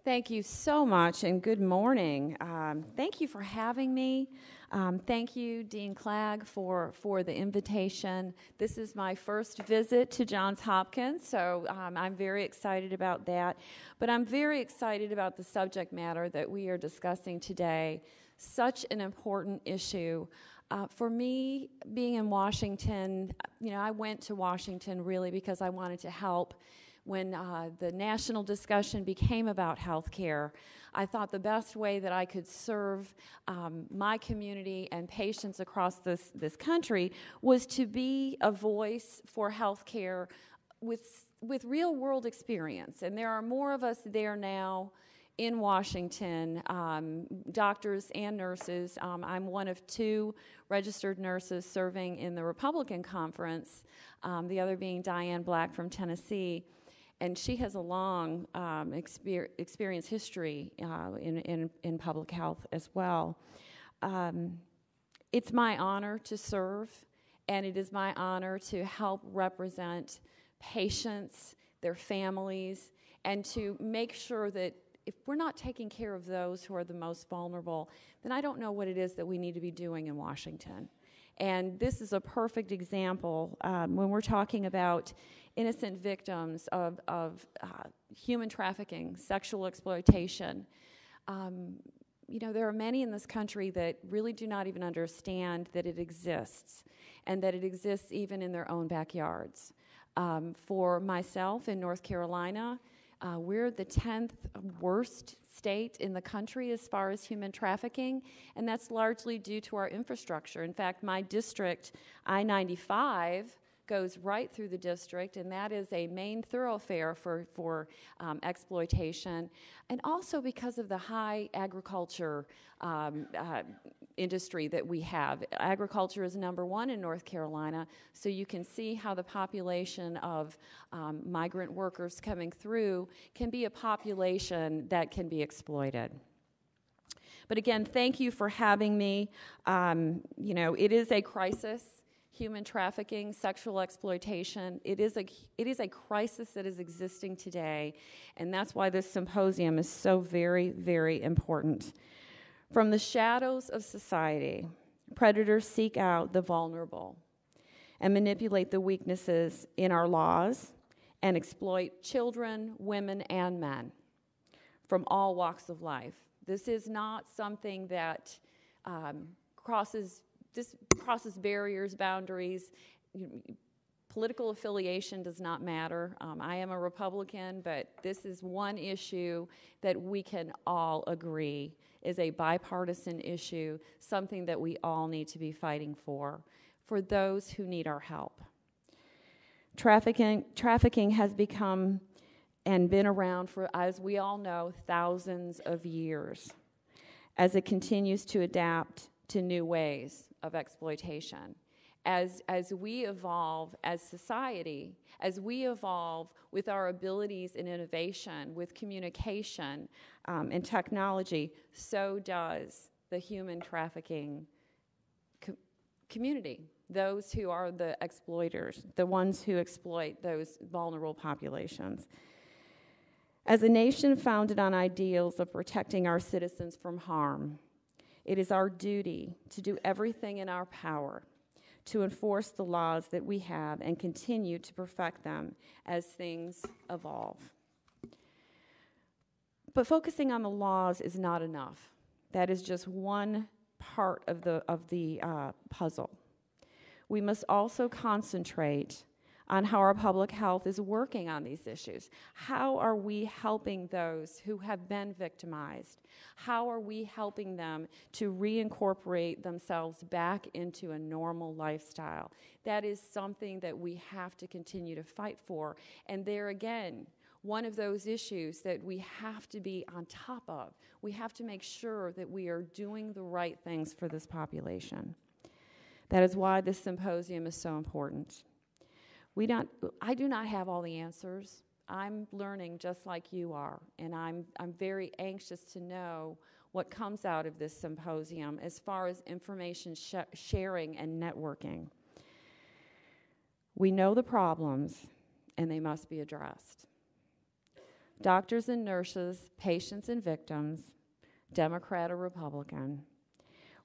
Thank you so much, and good morning. Thank you for having me. Thank you, Dean Clagg, for the invitation. This is my first visit to Johns Hopkins, so I'm very excited about that. But I'm very excited about the subject matter that we are discussing today. Such an important issue. For me, being in Washington, I went to Washington really because I wanted to help. When the national discussion became about health care, I thought the best way that I could serve my community and patients across this country was to be a voice for health care with real-world experience. And there are more of us there now in Washington, doctors and nurses. I'm one of 2 registered nurses serving in the Republican conference, the other being Diane Black from Tennessee. And she has a long experience history in public health as well. It's my honor to serve, and it is my honor to help represent patients, their families, and to make sure that if we're not taking care of those who are the most vulnerable, then I don't know what it is that we need to be doing in Washington. And this is a perfect example when we're talking about innocent victims of human trafficking, sexual exploitation. There are many in this country that really do not even understand that it exists, and that it exists even in their own backyards. For myself in North Carolina, we're the 10th worst state in the country as far as human trafficking, and that's largely due to our infrastructure. In fact, my district, I-95, goes right through the district, and that is a main thoroughfare for exploitation, and also because of the high agriculture industry that we have. Agriculture is #1 in North Carolina, so you can see how the population of migrant workers coming through can be a population that can be exploited. But again, thank you for having me. It is a crisis. Human trafficking, sexual exploitation, it is a crisis that is existing today, and that's why this symposium is so very, very important. From the shadows of society, predators seek out the vulnerable and manipulate the weaknesses in our laws and exploit children, women, and men from all walks of life. This is not something that crosses barriers, boundaries. Political affiliation does not matter. I am a Republican, but this is one issue that we can all agree is a bipartisan issue, something that we all need to be fighting for those who need our help. Trafficking has become and been around for, as we all know, thousands of years, as it continues to adapt to new ways of exploitation. As we evolve as society, as we evolve with our abilities in innovation, with communication and technology, so does the human trafficking community, those who are the exploiters, the ones who exploit those vulnerable populations. As a nation founded on ideals of protecting our citizens from harm, it is our duty to do everything in our power to enforce the laws that we have and continue to perfect them as things evolve. But focusing on the laws is not enough. That is just one part of the puzzle. We must also concentrate on how our public health is working on these issues. How are we helping those who have been victimized? How are we helping them to reincorporate themselves back into a normal lifestyle? That is something that we have to continue to fight for. And there again, one of those issues that we have to be on top of. We have to make sure that we are doing the right things for this population. That is why this symposium is so important. I do not have all the answers. I'm learning just like you are, and I'm very anxious to know what comes out of this symposium as far as information sharing and networking. We know the problems, and they must be addressed. doctors and nurses, patients and victims, Democrat or Republican.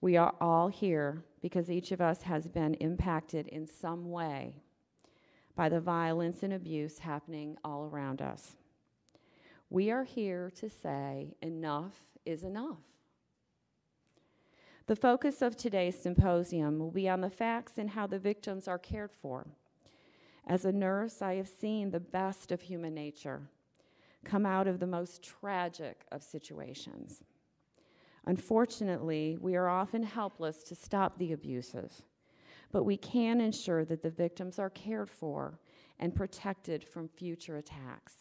We are all here because each of us has been impacted in some way by the violence and abuse happening all around us. We are here to say enough is enough. The focus of today's symposium will be on the facts and how the victims are cared for. As a nurse, I have seen the best of human nature come out of the most tragic of situations. Unfortunately, we are often helpless to stop the abuses, but we can ensure that the victims are cared for and protected from future attacks.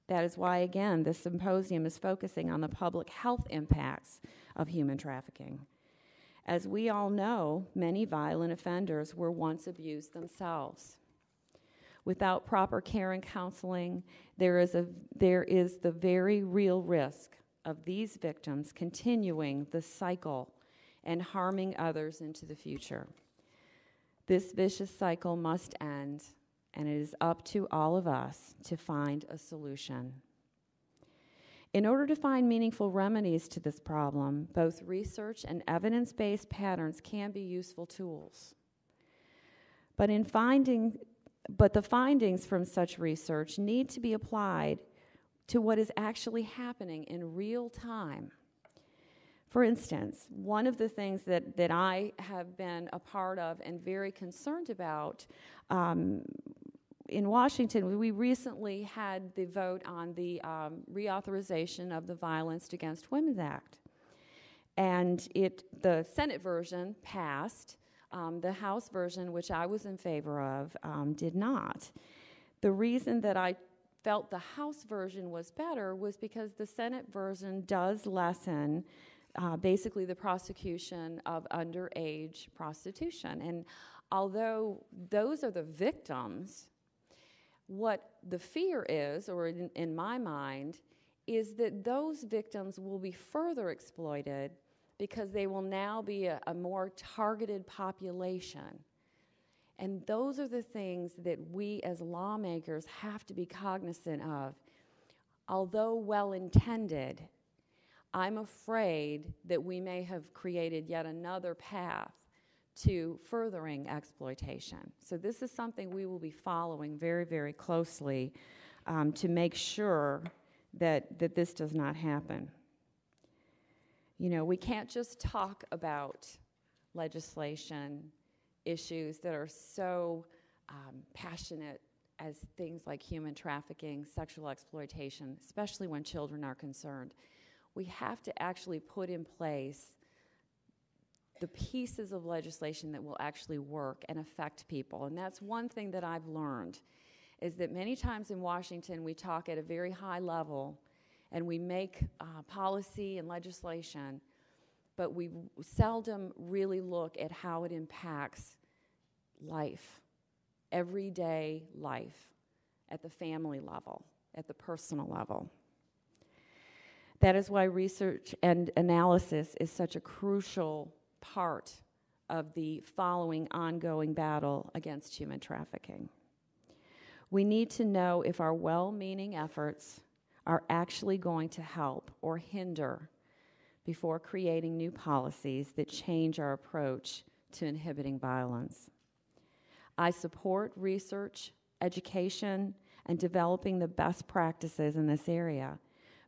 That is why, again, this symposium is focusing on the public health impacts of human trafficking. As we all know, many violent offenders were once abused themselves. Without proper care and counseling, there is the very real risk of these victims continuing the cycle and harming others into the future. This vicious cycle must end, and it is up to all of us to find a solution. In order to find meaningful remedies to this problem, both research and evidence-based patterns can be useful tools. But the findings from such research need to be applied to what is actually happening in real time. For instance, one of the things that I have been a part of and very concerned about in Washington, we recently had the vote on the reauthorization of the Violence Against Women Act. And the Senate version passed. The House version, which I was in favor of, did not. The reason that I felt the House version was better was because the Senate version does lessen basically the prosecution of underage prostitution. And although those are the victims, what the fear is, or in my mind, is that those victims will be further exploited because they will now be a more targeted population. And those are the things that we as lawmakers have to be cognizant of. Although well-intended, I'm afraid that we may have created yet another path to furthering exploitation. So this is something we will be following very, very closely to make sure that this does not happen. You know, we can't just talk about legislation issues that are so passionate as things like human trafficking, sexual exploitation, especially when children are concerned. We have to actually put in place the pieces of legislation that will actually work and affect people. And that's one thing that I've learned, is that many times in Washington we talk at a very high level and we make policy and legislation, but we seldom really look at how it impacts life, everyday life, at the family level, at the personal level. That is why research and analysis is such a crucial part of the following ongoing battle against human trafficking. We need to know if our well-meaning efforts are actually going to help or hinder before creating new policies that change our approach to inhibiting violence. I support research, education, and developing the best practices in this area.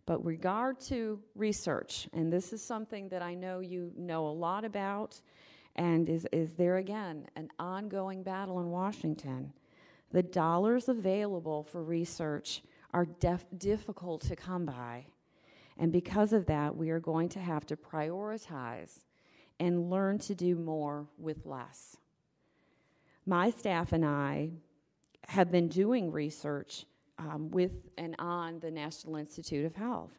But with regard to research, and this is something that I know you know a lot about, and is there again an ongoing battle in Washington, the dollars available for research are difficult to come by. And because of that, we are going to have to prioritize and learn to do more with less. My staff and I have been doing research with and on the National Institute of Health,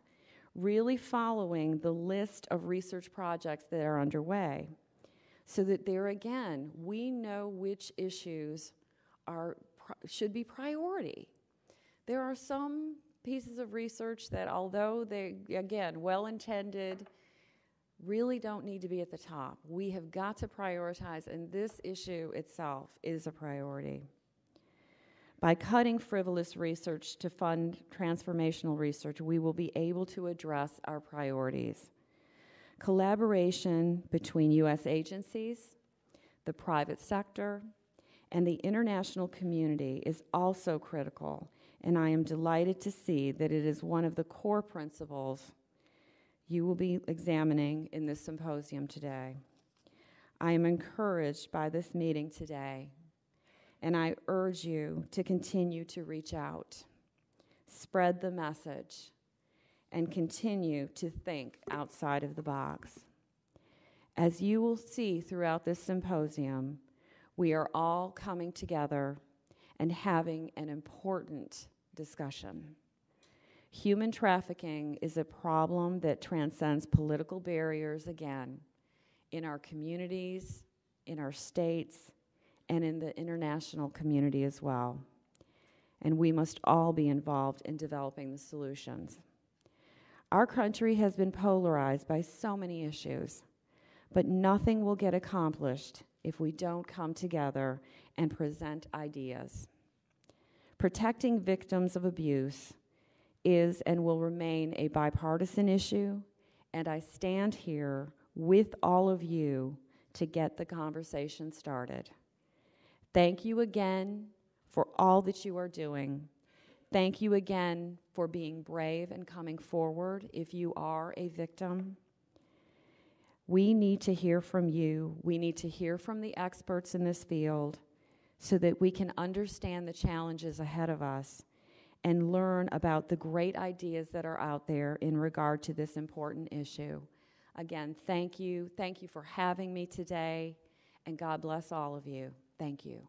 really following the list of research projects that are underway, so that there again, we know which issues should be priority. There are some pieces of research that, although they, again, well-intended, really don't need to be at the top. We have got to prioritize, and this issue itself is a priority. By cutting frivolous research to fund transformational research, we will be able to address our priorities. Collaboration between U.S. agencies, the private sector, and the international community is also critical, and I am delighted to see that it is one of the core principles you will be examining in this symposium today. I am encouraged by this meeting today, and I urge you to continue to reach out, spread the message, and continue to think outside of the box. As you will see throughout this symposium, we are all coming together and having an important discussion. Human trafficking is a problem that transcends political barriers again in our communities, in our states, and in the international community as well. And we must all be involved in developing the solutions. Our country has been polarized by so many issues, but nothing will get accomplished if we don't come together and present ideas. Protecting victims of abuse is and will remain a bipartisan issue, and I stand here with all of you to get the conversation started. Thank you again for all that you are doing. Thank you again for being brave and coming forward if you are a victim. We need to hear from you. We need to hear from the experts in this field so that we can understand the challenges ahead of us and learn about the great ideas that are out there in regard to this important issue. Again, thank you. Thank you for having me today, and God bless all of you. Thank you.